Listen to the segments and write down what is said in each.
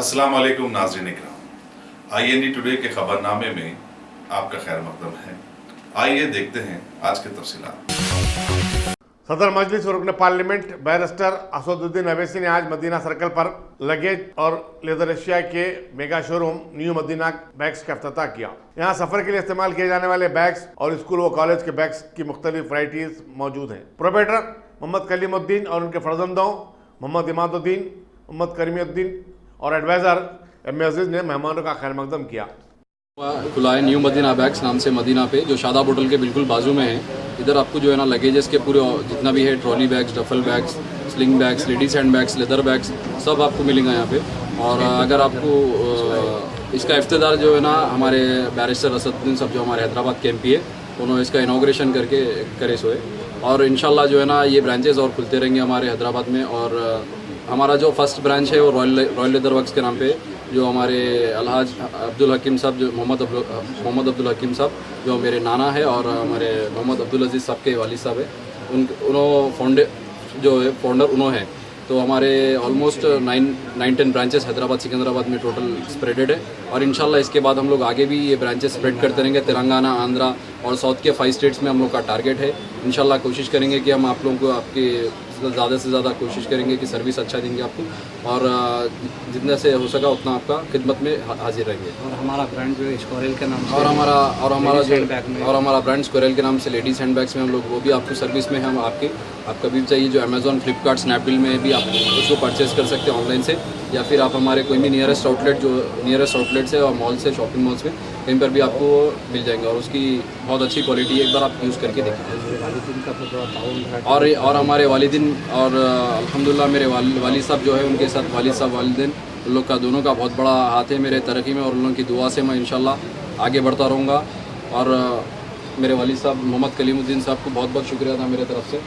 अस्सलाम वालेकुम नाज़रीन इकराम, IND टुडे के खबरनामे में आपका खैर मकदम है। आइए देखते हैं आज के तफसीलात। सदर मजलिस और रुकन पार्लियामेंट बैरिस्टर असदुद्दीन अवैसी ने आज मदीना सर्कल पर लगेज और लेदर एशिया के mega showroom new Madina bags का इफ्तिताह किया। यहाँ सफर के लिए इस्तेमाल किए जाने वाले बैग्स और स्कूल व कॉलेज के बैग्स की मुख्तलिफ वैराइटीज मौजूद हैं। प्रोप्राइटर मोहम्मद कलीमुद्दीन और उनके फर्जंदों मोहम्मद इमादुद्दीन, मोहम्मद करीमुद्दीन और एडवाइज़र अजीज ने मेहमानों का खैर मकदम किया। खुला है न्यू मदीना बैग्स नाम से मदीना पे, जो शादाब होटल के बिल्कुल बाजू में है। इधर आपको जो है ना लगेजेस के पूरे जितना भी है, trolley bags, duffel bags, sling bags, ladies hand bags, leather bags, सब आपको मिलेंगे यहाँ पे। और अगर आपको इसका इफ्तितार जो है ना हमारे बैरिस्टर असदुद्दीन साहब जो हमारे हैदराबाद के MP है, उन्होंने इसका इनाग्रेशन करके करे सोए। और इंशाल्लाह जो है ना ये ब्रांचेस और खुलते रहेंगे हमारे हैदराबाद में। और हमारा जो फर्स्ट ब्रांच है वो रॉयल लेदर वर्क्स के नाम पे, जो हमारे अलहाज अब्दुल हकीम साहब, जो मोहम्मद अब्दुल हकीम साहब जो मेरे नाना है और हमारे मोहम्मद अब्दुल अजीज़ साहब के वालिद साहब है, उन्होंने फाउंडर उन्होंने है। तो हमारे ऑलमोस्ट 9-10 ब्रांचेस हैदराबाद सिकंदराबाद में टोटल स्प्रेडेड है। और इंशाल्लाह इसके बाद हम लोग आगे भी ये ब्रांचेस स्प्रेड करते रहेंगे। तेलंगाना, आंध्रा और साउथ के 5 स्टेट्स में हम लोग का टारगेट है। इंशाल्लाह कोशिश करेंगे कि हम आप लोगों को आपके ज़्यादा से ज़्यादा कोशिश करेंगे कि सर्विस अच्छा देंगे आपको, और जितना से हो सका उतना आपका खिदमत में हाजिर रहेंगे। और हमारा ब्रांड जो है स्कोरेल के नाम से, और हमारा ब्रांड स्कोरेल के नाम से लेडीज़ हैंड बैग्स में हम लोग वो भी आपको सर्विस में हम आपका भी चाहिए। जो अमेज़ॉन, फ्लिपकार्ट, स्नैपडील में भी आप उसको परचेज़ कर सकते हैं ऑनलाइन से, या फिर आप हमारे कोई भी नियरेस्ट आउटलेट्स है और मॉल से, शॉपिंग मॉल्स में कहीं पर भी आपको मिल जाएंगे। और उसकी बहुत अच्छी क्वालिटी है, एक बार आप यूज़ करके देखिए। वालिदिन का पूरा ताउन है। और हमारे वालिदिन और अल्हम्दुलिल्लाह मेरे वालिद साहब जो है, उनके साथ वालिद साहब वालिदैन उन लोग का दोनों का बहुत बड़ा हाथ है मेरे तरक्की में, और उन लोगों की दुआ से मैं इंशाल्लाह आगे बढ़ता रहूँगा। और मेरे वालिद साहब मोहम्मद कलीमुद्दीन साहब को बहुत बहुत शुक्रिया था मेरे तरफ से।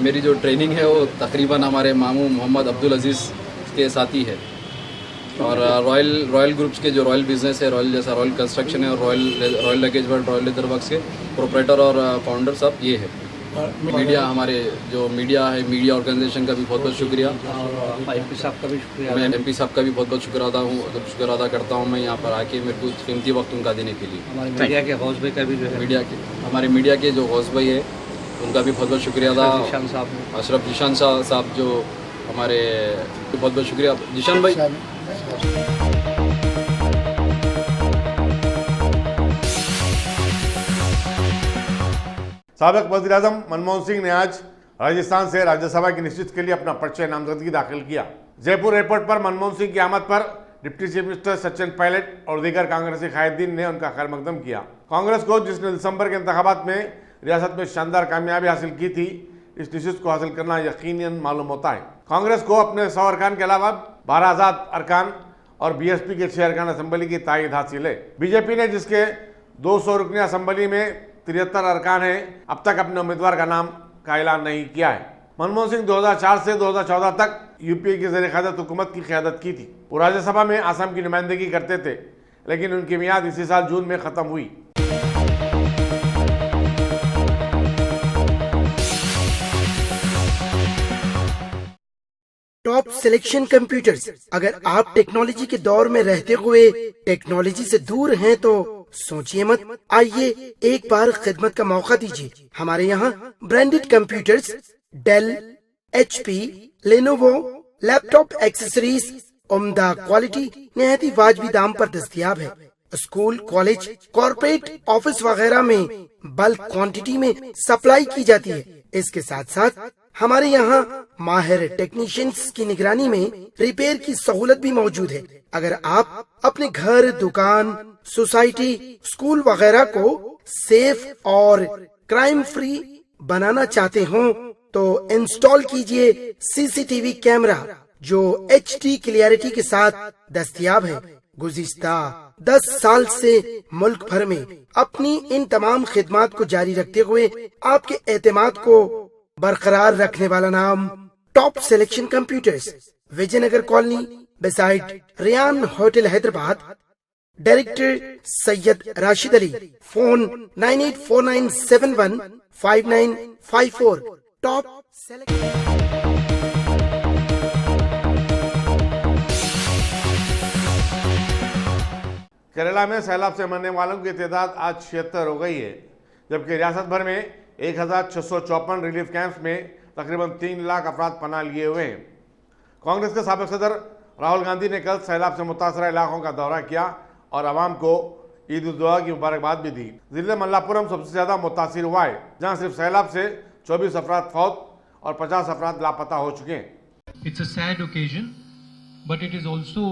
मेरी जो ट्रेनिंग है वो तकरीबन हमारे मामू मोहम्मद अब्दुल अजीज़ के साथ ही है। और रॉयल ग्रुप्स के जो रॉयल बिजनेस है, रॉयल कंस्ट्रक्शन है, और royal luggage world, royal leather works के प्रोप्राइटर और फाउंडर साहब ये है। मीडिया, हमारे जो मीडिया है, मीडिया ऑर्गेनाइजेशन का भी बहुत बहुत शुक्रिया। MP साहब का भी शुक्रिया। मैं MP साहब का भी बहुत बहुत शुक्र अदा करता हूँ मैं यहाँ पर आके मेरे को कीमती वक्त उनका देने के लिए। हमारे मीडिया के हौस भाई का भी जो है, हमारे मीडिया के जो हौस भाई है उनका भी बहुत बहुत शुक्रिया अदा। अशरफ जीशान साहब जो हमारे, बहुत बहुत शुक्रिया जीशान भाई। साबिक वज़ीर-ए-आज़म मनमोहन सिंह ने आज राजस्थान से राज्यसभा की निश्चित के लिए अपना पर्चा नामजदगी दाखिल किया। जयपुर एयरपोर्ट पर मनमोहन सिंह की आमद पर deputy chief minister Sachin Pilot और दीगर कांग्रेसी कायदीन ने उनका खैर मकदम किया। कांग्रेस को जिसने दिसंबर के इंतखाबात में रियासत में शानदार कामयाबी हासिल की थी, इस नशिस्त को हासिल करना यकीनन मालूम होता है। कांग्रेस को अपने 100 अरकान के अलावा 12 आज़ाद अरकान और BSP के 6 अरकान असम्बली की तायद हासिल है। बीजेपी ने जिसके 200 रुकनी असम्बली में 73 अरकान है, अब तक अपने उम्मीदवार का नाम का ऐलान नहीं किया है। मनमोहन सिंह 2004 से 2014 तक UPA की ज़ेर क़यादत हुकूमत की क़यादत की थी। वो राज्यसभा में असम की नुमाइंदगी करते थे, लेकिन उनकी मियाद इसी साल जून में ख़त्म हुई। Top selection computers. अगर आप टेक्नोलॉजी के दौर में रहते हुए टेक्नोलॉजी से दूर हैं तो सोचिए मत, आइए एक बार खिदमत का मौका दीजिए। हमारे यहाँ branded computers, Dell, HP, Lenovo, laptop accessories उम्दा क्वालिटी निहायत ही वाजबी दाम पर दस्तयाब है। स्कूल, कॉलेज, कॉर्पोरेट, ऑफिस वगैरह में बल्क क्वांटिटी में सप्लाई की जाती है। इसके साथ साथ हमारे यहाँ माहिर टेक्नीशियंस की निगरानी में रिपेयर की सहूलत भी मौजूद है। अगर आप अपने घर, दुकान, सोसाइटी, स्कूल वगैरह को सेफ और क्राइम फ्री बनाना चाहते हो तो इंस्टॉल कीजिए CCTV कैमरा जो HD क्लियरिटी के साथ दस्तयाब है। गुज़िश्ता 10 साल से मुल्क भर में अपनी इन तमाम खिदमात को जारी रखते हुए आपके एतमाद को बरकरार रखने वाला नाम top selection computers, Vijayanagar colony, beside Riyan hotel, Hyderabad. Director Syed Rashid Ali. Phone 9849715954। Top Kerala में सैलाब से मरने वालों की तादाद आज 76 हो गई है, जबकि रियासत भर में 1654 रिलीफ कैंप्स में तकरीबन 3 लाख अफराद पनाह लिए हुए हैं। कांग्रेस के साबिक सदर राहुल गांधी ने कल सैलाब से मुतासरा इलाकों का दौरा किया और आवाम को ईद उल जुहा की मुबारकबाद भी दी। जिले मल्लापुरम सबसे ज्यादा मुतासिर हुआ है, जहां सिर्फ सैलाब से 24 अफराद फौत और 50 अफराद लापता हो चुके हैं। It's a sad occasion, but it is also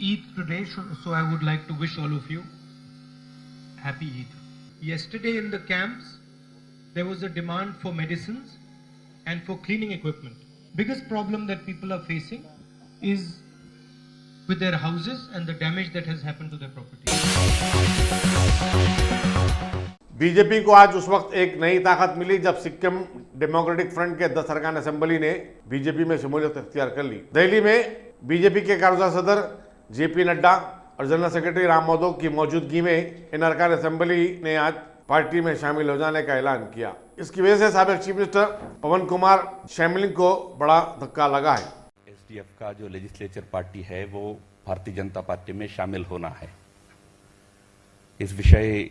Eid today, so I would like to wish all of you happy Eid. Yesterday in the camps, there was a demand for medicines and for cleaning equipment. Biggest problem that people are facing is with their houses and the damage that has happened to their property. BJP को आज उस वक्त एक नई ताकत मिली जब Sikkim democratic front के 10 अरकान असेंबली ने बीजेपी में शमूलियत इख्तियार कर ली। दिल्ली में बीजेपी के कारगुजार सदर जेपी नड्डा और जनरल सेक्रेटरी राम माधव की मौजूदगी में इन अरकान असेंबली ने आज पार्टी में शामिल हो जाने का ऐलान किया। इसकी वजह से साबिक चीफ मिनिस्टर पवन कुमार शैमलिंग को बड़ा धक्का लगा है। एसडीएफ का जो लेजिस्लेचर पार्टी है वो भारतीय जनता पार्टी में शामिल होना है। इस विषय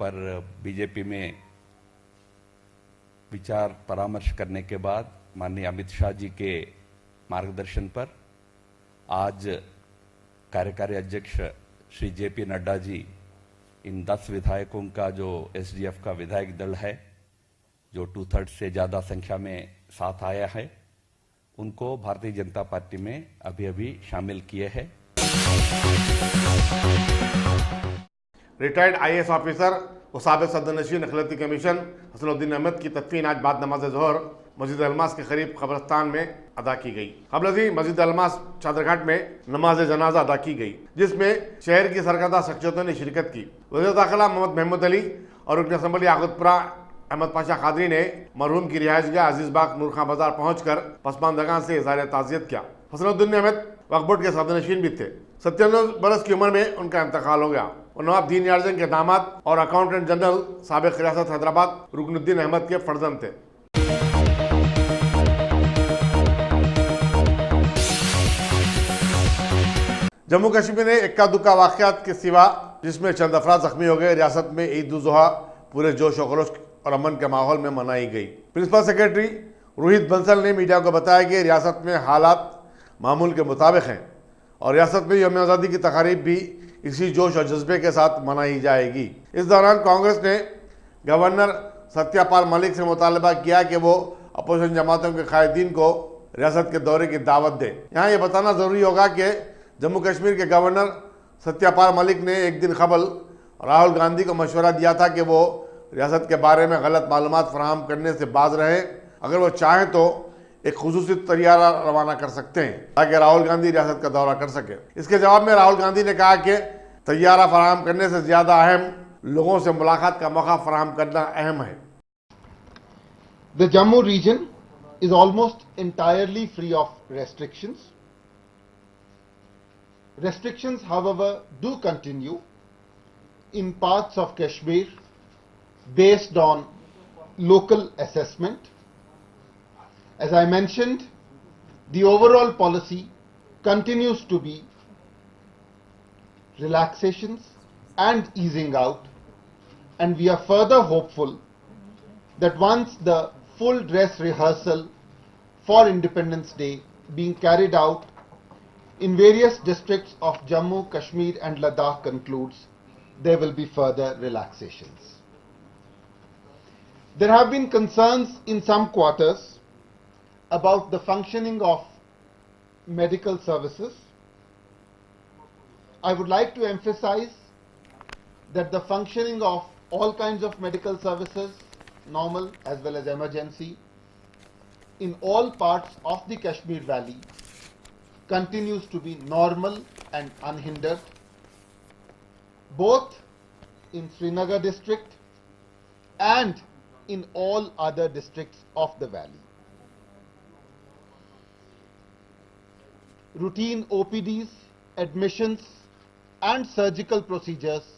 पर बीजेपी में विचार परामर्श करने के बाद माननीय अमित शाह जी के मार्गदर्शन पर आज कार्यकारी अध्यक्ष श्री जेपी नड्डा जी इन 10 विधायकों का जो एसडीएफ का विधायक दल है, जो 2/3 से ज्यादा संख्या में साथ आया है, उनको भारतीय जनता पार्टी में अभी शामिल किए हैं। रिटायर्ड आईएएस ऑफिसर और साबिक सदरनशीन अखिलती कमीशन हसनुद्दीन अहमद की तदफीन आज बाद नमाज ज़ोहर मस्जिद अलमास के करीब कब्रिस्तान में अदा की गई। कबल मस्जिद अलमास चादरघाट में नमाज जनाजा अदा की गई, जिसमें शहर की सरकर्दा शख्सियतों ने शिरकत की। वज़ीर दाखिला मोहम्मद महमूद अली और रुकन असम्बली आगतपुरा अहमद पाशा कादरी ने मरहूम की रिहाइशगाह अजीज बाग नूरखां बाजार पहुंचकर पसमानदगान से इज़हार ताज़ियत किया। हसनुद्दीन अहमद वक्फ बोर्ड के सदरनशीन भी थे। 97 बरस की उम्र में उनका इंतकाल हो गया और नवाब दीन यारजंग के दामाद और अकाउंटेंट जनरल साबिक रियासत हैदराबाद रुकनुद्दीन अहमद के फर्जंद थे। जम्मू कश्मीर में इक्का दुक्का वाक़यात के सिवा जिसमें चंद अफराद जख्मी हो गए, रियासत में ईद उल जुहा पूरे जोश और खरोश और अमन के माहौल में मनाई गई। प्रिंसिपल सेक्रेटरी रोहित बंसल ने मीडिया को बताया कि रियासत में हालात मामूल के मुताबिक हैं और रियासत में यौम आज़ादी की तकारीब भी इसी जोश और जज्बे के साथ मनाई जाएगी। इस दौरान कांग्रेस ने गवर्नर सत्यपाल मलिक से मुतालबा किया कि वो अपोजिशन जमातों के कायदीन को रियासत के दौरे की दावत दे। यहाँ ये बताना ज़रूरी होगा कि जम्मू कश्मीर के गवर्नर सत्यपाल मलिक ने एक दिन कबल राहुल गांधी को मशवरा दिया था कि वो रियासत के बारे में गलत मालूमात फराहम करने से बाज रहे। अगर वो चाहें तो एक खुसूसी तैयारा रवाना कर सकते हैं ताकि राहुल गांधी रियासत का दौरा कर सके। इसके जवाब में राहुल गांधी ने कहा कि तैयारा फराहम करने से ज़्यादा अहम लोगों से मुलाकात का मौका फराहम करना अहम है। The Jammu region is almost entirely free of restrictions. Restrictions, however, do continue in parts of Kashmir based on local assessment. As I mentioned, the overall policy continues to be relaxations and easing out, and we are further hopeful that once the full dress rehearsal for Independence Day being carried out in various districts of Jammu, Kashmir and Ladakh concludes, there will be further relaxations. There have been concerns in some quarters about the functioning of medical services. I would like to emphasize that the functioning of all kinds of medical services, normal as well as emergency, in all parts of the Kashmir Valley continues to be normal and unhindered, both in Srinagar district and in all other districts of the valley. Routine OPDs, admissions and surgical procedures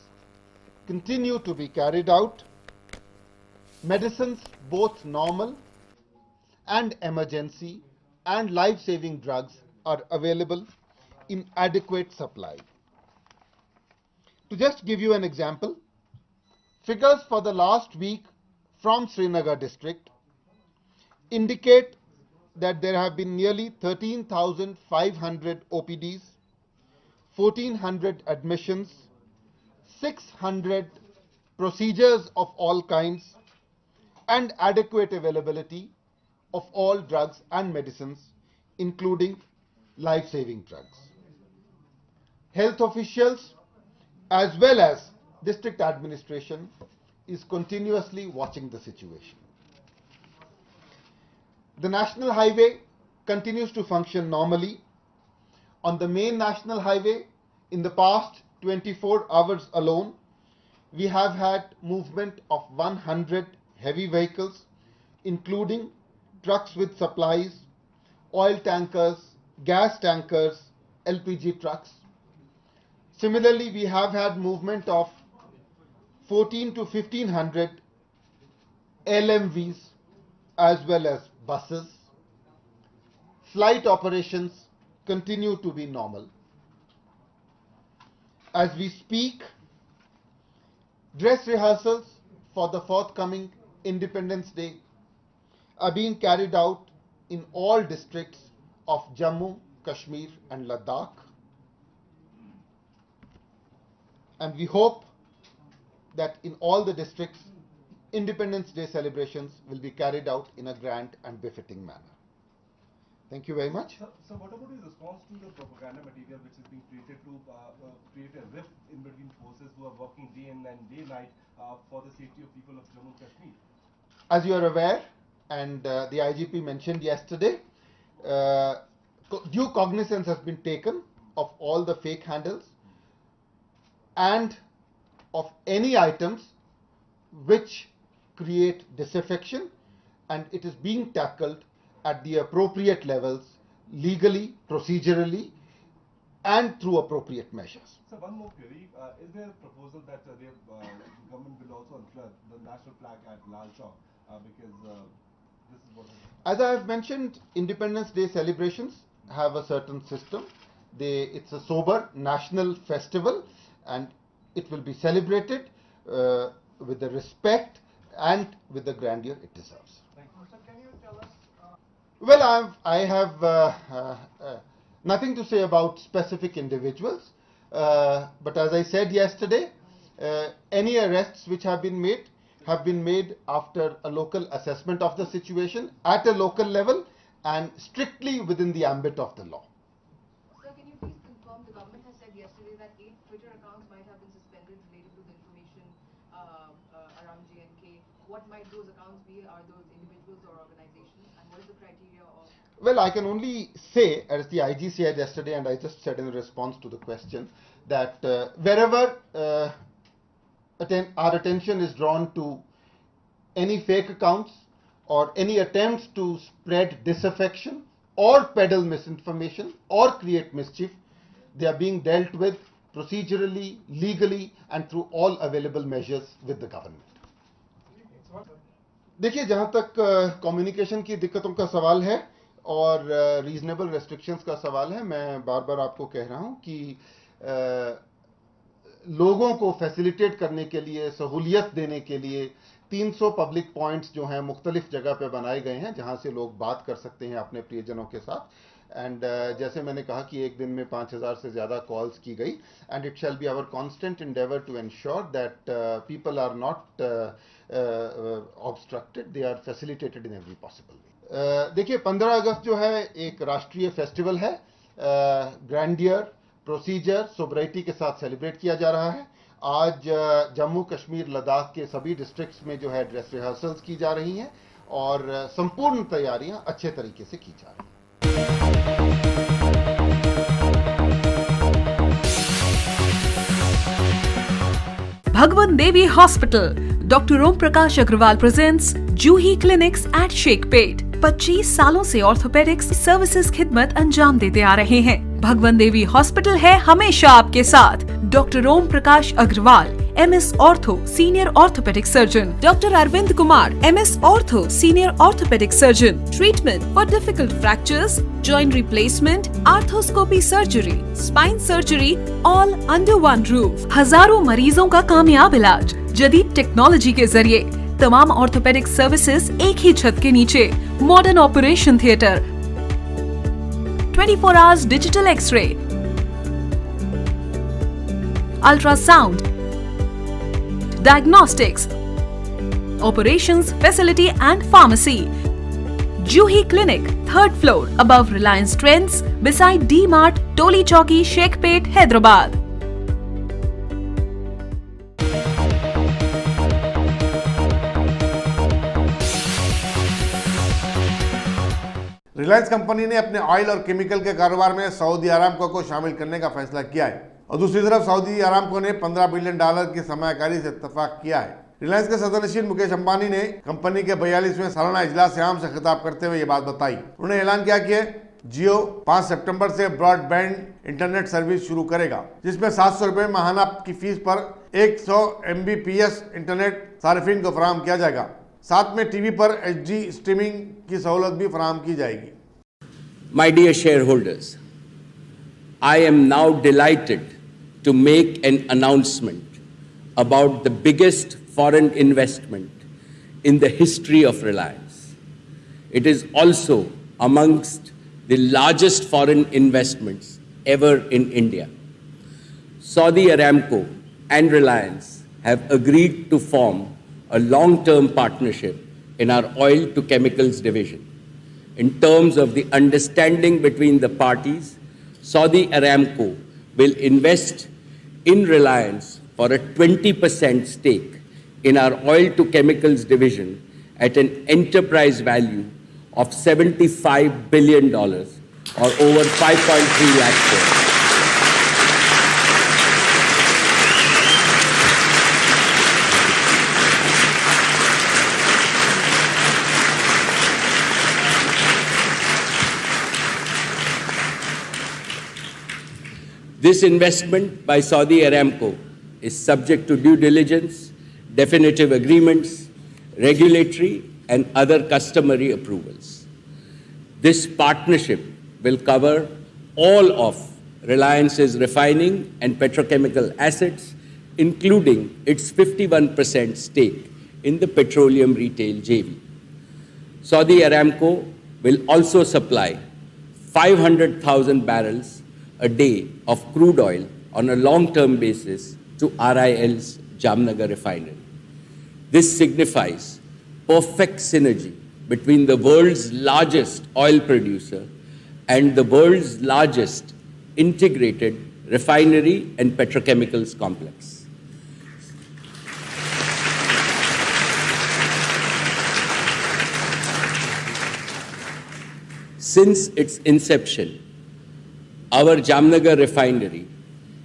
continue to be carried out. Medicines, both normal and emergency and life-saving drugs, are available in adequate supply. To just give you an example, figures for the last week from Srinagar district indicate that there have been nearly 13,500 OPDs, 1,400 admissions, 600 procedures of all kinds, and adequate availability of all drugs and medicines, including life-saving drugs. Health officials as well as district administration is continuously watching the situation. The national highway continues to function normally. On the main national highway, in the past 24 hours alone, we have had movement of 100 heavy vehicles, including trucks with supplies, oil tankers, gas tankers, LPG trucks. Similarly, we have had movement of 14 to 1500 LMVs as well as buses. Flight operations continue to be normal. As we speak, dress rehearsals for the forthcoming Independence Day are being carried out in all districts of Jammu, Kashmir and Ladakh. And we hope that in all the districts, Independence Day celebrations will be carried out in a grand and befitting manner. Thank you very much. So what about his response to the propaganda material which is being created to create a rift in between forces who are working day in and day night for the safety of people of Jammu and Kashmir? As you are aware, and the IGP mentioned yesterday, due cognizance has been taken of all the fake handles and of any items which create disaffection, and it is being tackled at the appropriate levels, legally, procedurally, and through appropriate measures. So one more query, is there a proposal that the government will also unfurl the national flag at Lal Chowk because this is what... As I have mentioned, Independence Day celebrations have a certain system. It's a sober national festival and it will be celebrated with the respect and with the grandeur it deserves. Thank you. Sir, can you tell us... Well, I have nothing to say about specific individuals, but as I said yesterday, any arrests which have been made after a local assessment of the situation at a local level and strictly within the ambit of the law. Sir, can you please confirm the government has said yesterday that 8 Twitter accounts might have been suspended related to the information around JNK. What might those accounts be? Are those individuals or organizations? And what is the criteria of... Well, I can only say, as the IG said yesterday, and I just said in response to the question, that wherever our attention is drawn to any fake accounts or any attempts to spread disaffection or peddle misinformation or create mischief, they are being dealt with procedurally, legally and through all available measures with the government. देखिए, जहाँ तक communication की दिक्कतों का सवाल है और reasonable restrictions का सवाल है, मैं बार बार आपको कह रहा हूँ कि लोगों को फैसिलिटेट करने के लिए, सहूलियत देने के लिए 300 पब्लिक पॉइंट्स जो हैं मुख्तलिफ जगह पे बनाए गए हैं जहां से लोग बात कर सकते हैं अपने प्रियजनों के साथ. एंड जैसे मैंने कहा कि एक दिन में 5000 से ज़्यादा कॉल्स की गई, and it shall be our constant endeavour to ensure that people are not obstructed, they are facilitated in every possible way. देखिए, 15 अगस्त जो है एक राष्ट्रीय फेस्टिवल है, ग्रैंडियर, प्रोसीजर, सोबराइटी के साथ सेलिब्रेट किया जा रहा है. आज जम्मू कश्मीर लद्दाख के सभी डिस्ट्रिक्ट्स में जो है ड्रेस रिहर्सल्स की जा रही हैं और संपूर्ण तैयारियां अच्छे तरीके से की जा रही हैं. Bhagwan Devi Hospital, Dr. Om Prakash Agrawal presents Juhi Clinics at Sheikhpet. 25 सालों से ऑर्थोपेडिक्स सर्विसेज खिदमत अंजाम देते आ रहे हैं. भगवान देवी हॉस्पिटल है हमेशा आपके साथ. Doctor Om Prakash Agarwal, MS Ortho, Senior Orthopedic Surgeon. Dr. Arvind Kumar, MS Ortho, Senior Orthopedic Surgeon. Treatment for difficult fractures, joint replacement, arthroscopy surgery, spine surgery, all under one roof. हजारों मरीजों का कामयाब इलाज जदीद टेक्नोलॉजी के जरिए, तमाम ऑर्थोपेडिक सर्विसेज एक ही छत के नीचे, modern operation theatre, 24 hours digital X-ray, ultrasound, diagnostics, operations facility and pharmacy. Juhi Clinic, 3rd floor, above Reliance Trends, beside D-Mart, Toli Chowki, Shekhpet, Hyderabad. Reliance company ने अपने ऑयल और केमिकल के कारोबार में सऊदी अरामको को शामिल करने का फैसला किया है और दूसरी तरफ सऊदी अरामको ने $15 बिलियन की सरमायाकारी से इत्तेफाक किया है। रिलायंस के सदरनशीन मुकेश अंबानी ने कंपनी के 42वें सालाना इजलास आम से खिताब करते हुए ये बात बताई। उन्होंने ऐलान किया कि जियो 5 सितंबर से ब्रॉडबैंड इंटरनेट सर्विस शुरू करेगा, जिसमें 700 रुपये माहाना की फीस पर 100 MBPS इंटरनेट सार्फिन को फराहम किया जाएगा। साथ में टीवी पर HD स्ट्रीमिंग की सहूलत भी फराहम की जाएगी। My dear shareholders, I am now delighted to make an announcement about the biggest foreign investment in the history of Reliance. It is also amongst the largest foreign investments ever in India. Saudi Aramco and Reliance have agreed to form a long-term partnership in our oil to chemicals division. In terms of the understanding between the parties, Saudi Aramco will invest in Reliance for a 20% stake in our oil to chemicals division at an enterprise value of $75 billion or over 5.3 lakh crores. This investment by Saudi Aramco is subject to due diligence, definitive agreements, regulatory and other customary approvals. This partnership will cover all of Reliance's refining and petrochemical assets, including its 51% stake in the petroleum retail JV. Saudi Aramco will also supply 500,000 barrels a day of crude oil on a long-term basis to RIL's Jamnagar refinery. This signifies perfect synergy between the world's largest oil producer and the world's largest integrated refinery and petrochemicals complex. Since its inception, our Jamnagar refinery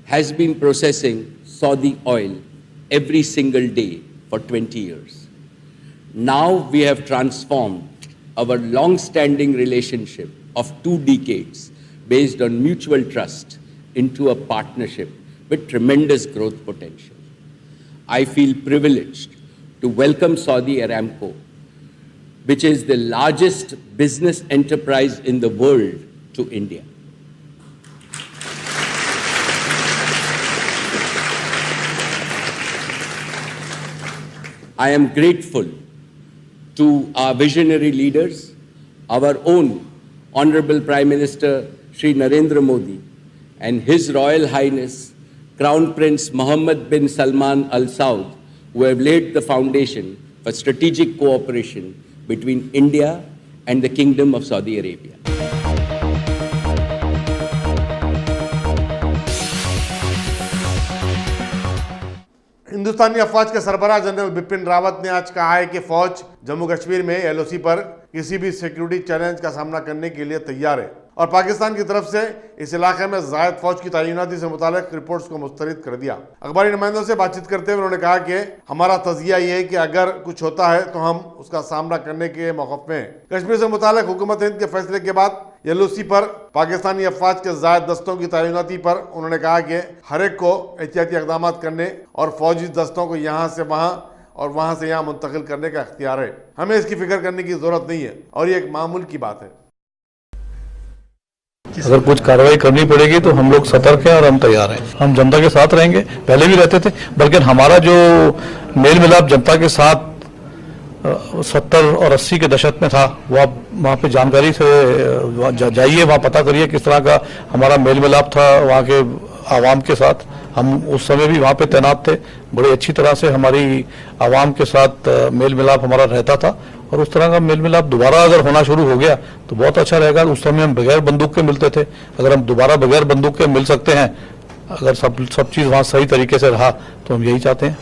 has been processing Saudi oil every single day for 20 years. Now we have transformed our long-standing relationship of 2 decades based on mutual trust into a partnership with tremendous growth potential. I feel privileged to welcome Saudi Aramco, which is the largest business enterprise in the world, to India. I am grateful to our visionary leaders, our own Honorable Prime Minister Shri Narendra Modi and His Royal Highness Crown Prince Mohammed bin Salman Al Saud, who have laid the foundation for strategic cooperation between India and the Kingdom of Saudi Arabia. हिंदुस्तानी अफवाज के सरबराह general Bipin Rawat ने आज कहा है कि फौज जम्मू कश्मीर में LOC पर किसी भी सिक्योरिटी चैलेंज का सामना करने के लिए तैयार है और पाकिस्तान की तरफ से इस इलाके में जायद फौज की तैनाती से मुतालिक रिपोर्ट्स को मुस्तरद कर दिया। अखबारी नुमाइंदों से बातचीत करते हुए उन्होंने कहा कि हमारा तज़किया ये है कि अगर कुछ होता है तो हम उसका सामना करने के मौक़िफ़ में हैं। कश्मीर से मुतालिक हुकूमत हिंद के फैसले के बाद LOC पर पाकिस्तानी अफवाज के जायद दस्तों की तैनाती पर उन्होंने कहा कि हर एक को एहतियाती इक़दाम करने और फौजी दस्तों को यहाँ से वहाँ और वहाँ से यहाँ मुंतकिल करने का इख्तियार है। हमें इसकी फिक्र करने की ज़रूरत नहीं है और ये एक मामूल की बात है। अगर कुछ कार्रवाई करनी पड़ेगी तो हम लोग सतर्क हैं और हम तैयार हैं। हम जनता के साथ रहेंगे, पहले भी रहते थे, बल्कि हमारा जो मेल मिलाप जनता के साथ 70 और 80 के दशक में था, वो आप वहाँ पे जानकारी से जाइए, वहाँ पता करिए किस तरह का हमारा मेल मिलाप था वहाँ के आवाम के साथ। हम उस समय भी वहाँ पे तैनात थे, बड़ी अच्छी तरह से हमारी आवाम के साथ मेल मिलाप हमारा रहता था और उस तरह का मेल मिलाप दोबारा अगर होना शुरू हो गया तो बहुत अच्छा रहेगा। उस समय हम बगैर बंदूक के मिलते थे, अगर हम दोबारा बगैर बंदूक के मिल सकते हैं, अगर सब चीज़ वहाँ सही तरीके से रहा तो हम यही चाहते हैं।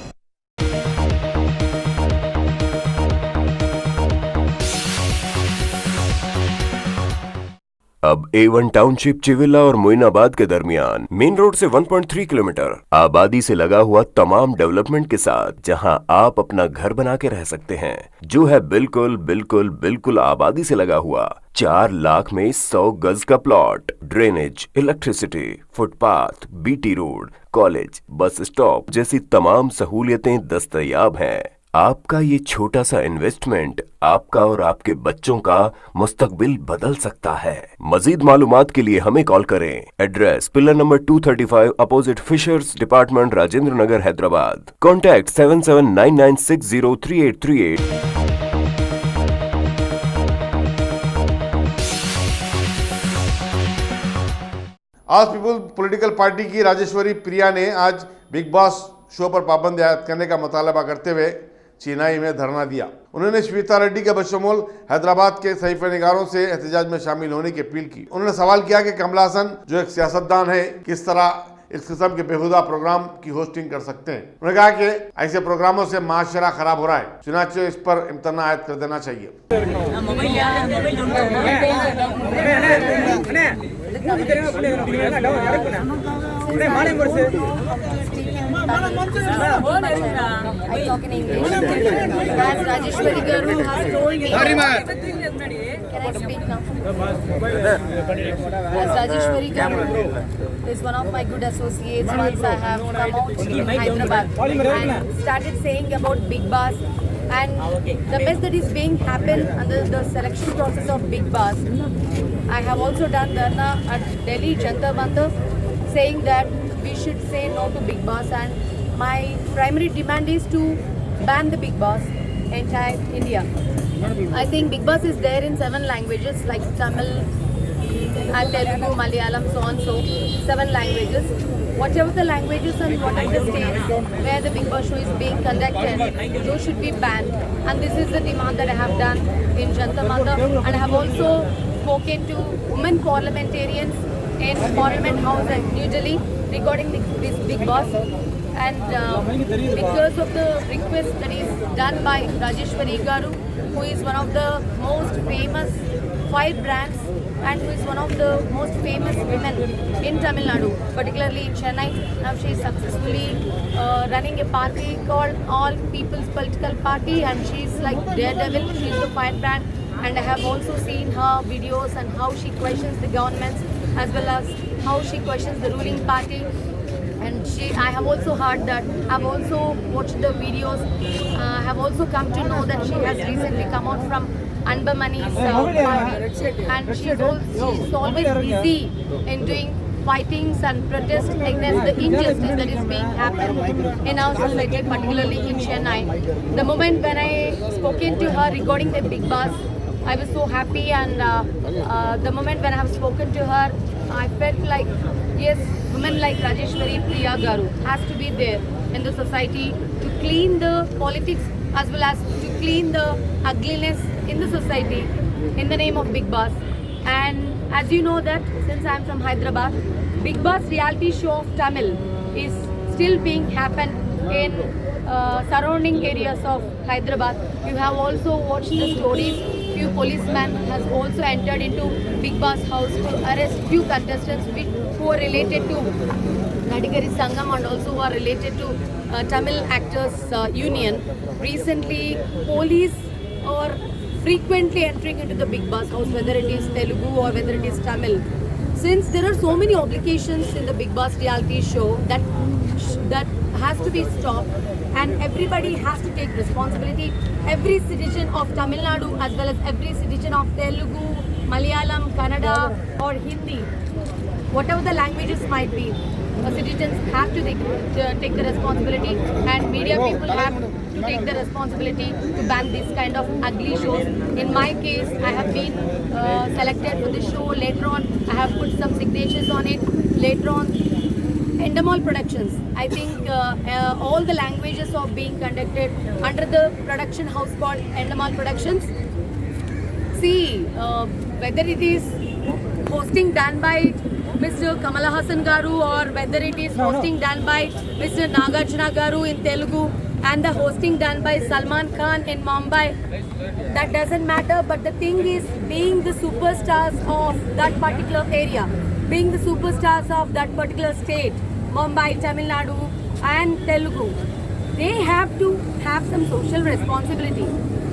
अब A1 टाउनशिप चिविला और मोइनाबाद के दरमियान मेन रोड से 1.3 किलोमीटर आबादी से लगा हुआ तमाम डेवलपमेंट के साथ, जहां आप अपना घर बना के रह सकते हैं, जो है बिल्कुल बिल्कुल बिल्कुल आबादी से लगा हुआ। 4 लाख में 100 गज का plot, drainage, electricity, footpath, BT road, college, bus stop जैसी तमाम सहूलियतें दस्तयाब हैं। आपका ये छोटा सा इन्वेस्टमेंट आपका और आपके बच्चों का मुस्तकबिल बदल सकता है। मजीद मालूमात के लिए हमें कॉल करें। Address pillar number 235 opposite fishers department, Rajendra Nagar, Hyderabad. Contact 7799603838। आज पीपुल्स पॉलिटिकल पार्टी की राजेश्वरी प्रिया ने आज बिग बॉस शो पर पाबंदी आयद करने का मुतालबा करते हुए चेन्नई में धरना दिया। उन्होंने श्वेता रेड्डी के बशमूल हैदराबाद के सहीफे-निगारों से एहतजाज में शामिल होने की अपील की। उन्होंने सवाल किया कि कमल हासन जो एक सियासतदान है, किस तरह इस किस्म के बेहुदा प्रोग्राम की होस्टिंग कर सकते हैं। उन्होंने कहा कि ऐसे प्रोग्रामों से माशरा खराब हो रहा है, चुनाचे इस पर इम्तना आयद कर देना चाहिए। I talk in English. As Rajeshwari Garu has told me, can I speak now? As Rajeshwari Garu is one of my good associates, once I have come out in Hyderabad and started saying about Big Boss and the mess that is being happened under the selection process of Big Boss. I have also done dharna at Delhi Jantar Mantar saying that we should say no to Big Boss, and my primary demand is to ban the Big Boss entire India. I think Big Boss is there in 7 languages like Tamil and Telugu, Malayalam, so on, so 7 languages. Whatever the languages and whatever the states where the Big Boss show is being conducted, those should be banned. And this is the demand that I have done in Jantar Mantar, and I have also spoken to women parliamentarians in Parliament House at New Delhi regarding this Big Boss. And because of the request that is done by Rajeshwari Garu, who is one of the most famous firebrands and who is one of the most famous women in Tamil Nadu, particularly in Chennai. Now she is successfully running a party called All People's Political Party, and she is like daredevil. She is the firebrand, and I have also seen her videos and how she questions the governments as well as how she questions the ruling party. And I have also heard that, I've also watched the videos, I have also come to know that she has recently come out from Anbamani's party, and she's always busy in doing fightings and protests against the injustice that is being happened in our society, particularly in Chennai. The moment when I spoken to her regarding the Big Boss, I was so happy, and the moment when I have spoken to her, I felt like, yes, women like Rajeshwari Priya Garu has to be there in the society to clean the politics as well as to clean the ugliness in the society in the name of Big Boss. And as you know that since I am from Hyderabad, Big Boss reality show of Tamil is still being happened in surrounding areas of Hyderabad. You have also watched the stories few policemen has also entered into Big Boss house to arrest few contestants who are related to Nadigari Sangam and also who are related to Tamil Actors Union. Recently, police are frequently entering into the Big Boss house, whether it is Telugu or whether it is Tamil. Since there are so many obligations in the Big Boss reality show that has to be stopped, and everybody has to take responsibility. Every citizen of Tamil Nadu as well as every citizen of Telugu, Malayalam, Kannada or Hindi, whatever the languages might be, citizens have to take the responsibility, and media people have to take the responsibility to ban this kind of ugly shows. In my case, I have been selected for this show. Later on, I have put some signatures on it. Later on, Endemol Productions, I think all the languages are being conducted under the production house called Endemol Productions. See, whether it is hosting done by Mr. Kamala Hassan Garu or whether it is hosting done by Mr. Nagarjuna Garu in Telugu and the hosting done by Salman Khan in Mumbai, that doesn't matter. But the thing is, being the superstars of that particular area, being the superstars of that particular state, Mumbai, Tamil Nadu and Telugu, they have to have some social responsibility.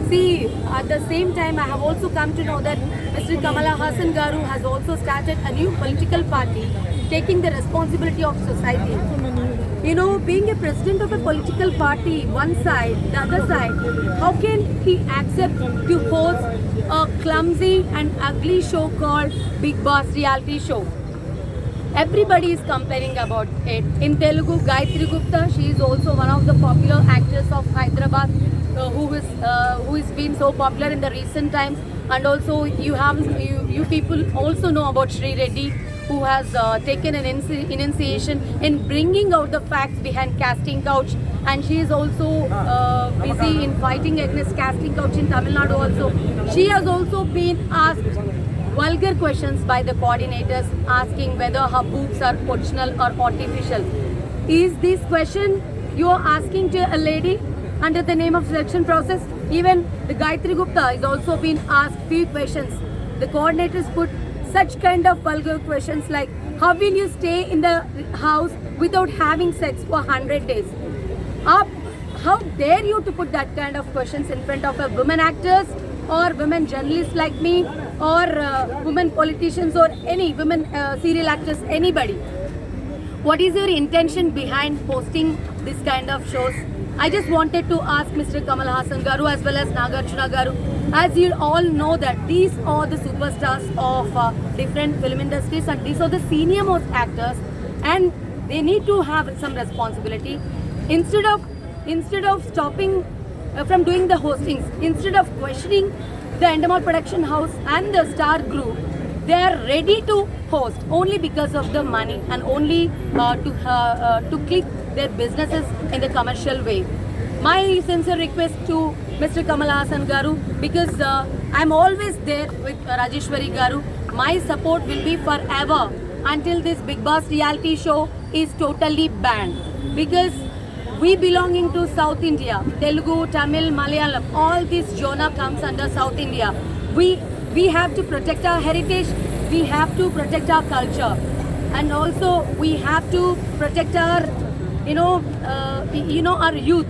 See, at the same time, I have also come to know that Mr. Kamala Hassan Garu has also started a new political party, taking the responsibility of society. You know, being a president of a political party, one side, the other side, how can he accept to host a clumsy and ugly show called Big Boss reality show? Everybody is complaining about it. In Telugu, Gayatri Gupta, she is also one of the popular actors of Hyderabad, who is been so popular in the recent times. And also you people also know about Sri Reddy, who has taken an initiation in bringing out the facts behind casting couch, and she is also busy in fighting against casting couch in Tamil Nadu also. She has also been asked vulgar questions by the coordinators, asking whether her boobs are original or artificial. Is this question you are asking to a lady under the name of selection process? Even the Gayatri Gupta is also been asked few questions. The coordinators put such kind of vulgar questions like, how will you stay in the house without having sex for 100 days? How dare you to put that kind of questions in front of a women actors or women journalists like me or women politicians or any women serial actors, anybody? What is your intention behind hosting this kind of shows? I just wanted to ask Mr. Kamal Hassan Garu as well as Nagarjuna Garu, as you all know that these are the superstars of different film industries and these are the senior most actors, and they need to have some responsibility. Instead of stopping from doing the hostings, instead of questioning the Endemol Production House and the Star Group, they are ready to host only because of the money and only to keep their businesses in the commercial way. My sincere request to Mr. Kamal Hassan Garu, because I'm always there with Rajeshwari Garu. My support will be forever until this Big Boss reality show is totally banned, because we belonging to South India, Telugu, Tamil, Malayalam, all this genre comes under South India. We have to protect our heritage, we have to protect our culture, and also we have to protect our, our youth.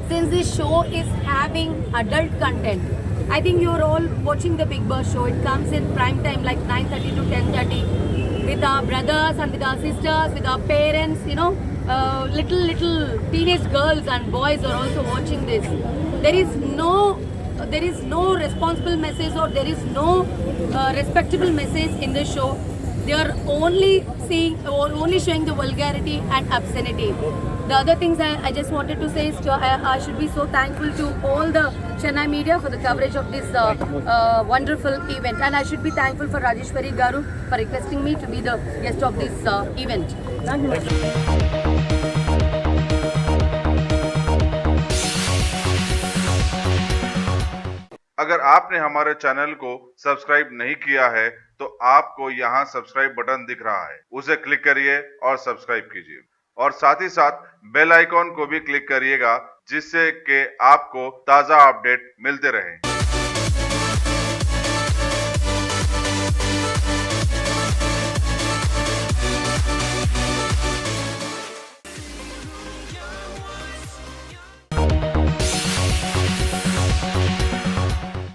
Since this show is having adult content, I think you're all watching the Big Boss show. It comes in prime time like 9:30 to 10:30 with our brothers and with our sisters, with our parents, little teenage girls and boys are also watching this. There is no responsible message or there is no respectable message in the show. They are only showing the vulgarity and obscenity. The other things I just wanted to say is I should be so thankful to all the Chennai media for the coverage of this wonderful event, and I should be thankful for Rajeshwari Garu for requesting me to be the guest of this event. Thank you. अगर आपने हमारे channel को subscribe नहीं किया है तो आपको यहाँ सब्सक्राइब बटन दिख रहा है, उसे क्लिक करिए और सब्सक्राइब कीजिए, और साथ ही साथ बेल आइकॉन को भी क्लिक करिएगा, जिससे कि आपको ताज़ा अपडेट मिलते रहें।